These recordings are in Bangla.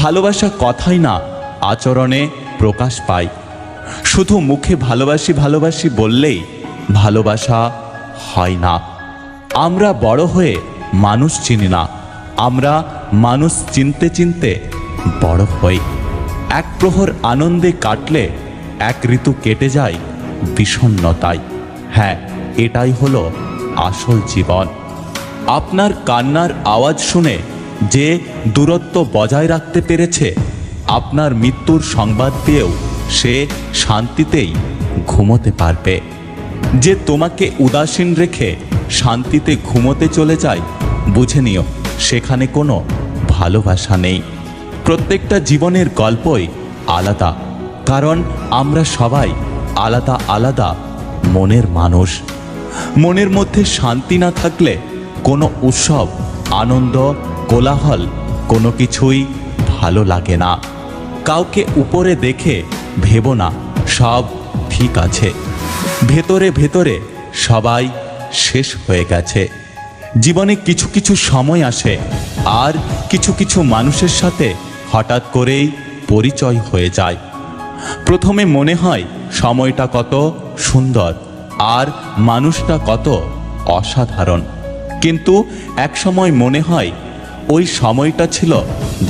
ভালোবাসা কথাই না, আচরণে প্রকাশ পায়। শুধু মুখে ভালোবাসি ভালোবাসি বললেই ভালোবাসা হয় না। আমরা বড় হয়ে মানুষ চিনি না, আমরা মানুষ চিনতে চিনতে বড় হই। এক প্রহর আনন্দে কাটলে এক ঋতু কেটে যায় বিষণ্ণতায়। হ্যাঁ, এটাই হলো আসল জীবন। আপনার কান্নার আওয়াজ শুনে যে দূরত্ব বজায় রাখতে পেরেছে, আপনার মৃত্যুর সংবাদ পেয়েও সে শান্তিতেই ঘুমোতে পারবে। যে তোমাকে উদাসীন রেখে শান্তিতে ঘুমোতে চলে যায়, বুঝে নিও সেখানে কোনো ভালোবাসা নেই। প্রত্যেকটা জীবনের গল্পই আলাদা, কারণ আমরা সবাই আলাদা আলাদা মনের মানুষ। মনের মধ্যে শান্তি না থাকলে কোনো উৎসব, আনন্দ, কোলাহল কোনো কিছুই ভালো লাগে না। কাউকে উপরে দেখে ভেবো না সব ঠিক আছে, ভেতরে ভেতরে সবাই শেষ হয়ে গেছে। জীবনে কিছু কিছু সময় আসে, আর কিছু কিছু মানুষের সাথে হঠাৎ করেই পরিচয় হয়ে যায়। প্রথমে মনে হয় সময়টা কত সুন্দর আর মানুষটা কত অসাধারণ, কিন্তু এক সময় মনে হয় ওই সময়টা ছিল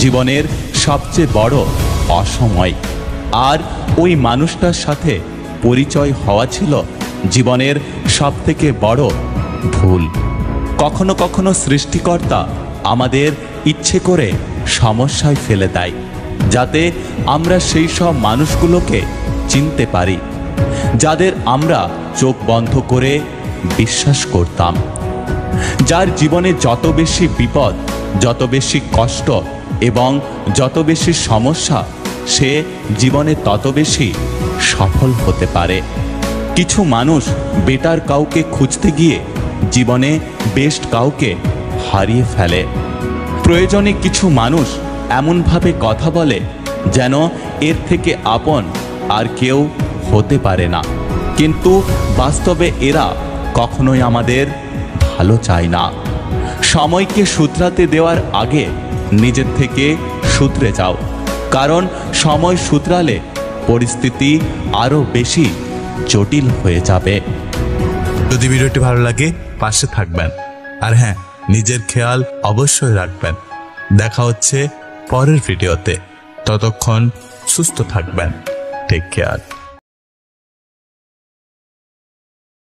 জীবনের সবচেয়ে বড় অসময়, আর ওই মানুষটার সাথে পরিচয় হওয়া ছিল জীবনের সবথেকে বড় ভুল। কখনো কখনো সৃষ্টিকর্তা আমাদের ইচ্ছে করে সমস্যায় ফেলে দেয়, যাতে আমরা সেই সব মানুষগুলোকে চিনতে পারি যাদের আমরা চোখ বন্ধ করে বিশ্বাস করতাম। যার জীবনে যত বেশি বিপদ, যত বেশি কষ্ট এবং যত বেশি সমস্যা, সে জীবনে তত বেশি সফল হতে পারে। কিছু মানুষ বেটার কাউকে খুঁজতে গিয়ে জীবনে বেস্ট কাউকে হারিয়ে ফেলে। প্রয়োজনে কিছু মানুষ এমনভাবে কথা বলে যেন এর থেকে আপন আর কেউ হতে পারে না, কিন্তু বাস্তবে এরা কখনোই আমাদের ভালো চায় না। সময়কে শুধরাতে দেওয়ার আগে নিজের থেকে শুধরে যাও, কারণ সময় শুধরালে পরিস্থিতি আরো বেশি জটিল হয়ে যাবে। যদি ভিডিওটি ভালো লাগে পাশে থাকবেন, আর হ্যাঁ, নিজের খেয়াল অবশ্যই রাখবেন। দেখা হচ্ছে পরের ভিডিওতে, ততক্ষণ সুস্থ থাকবেন। Take care.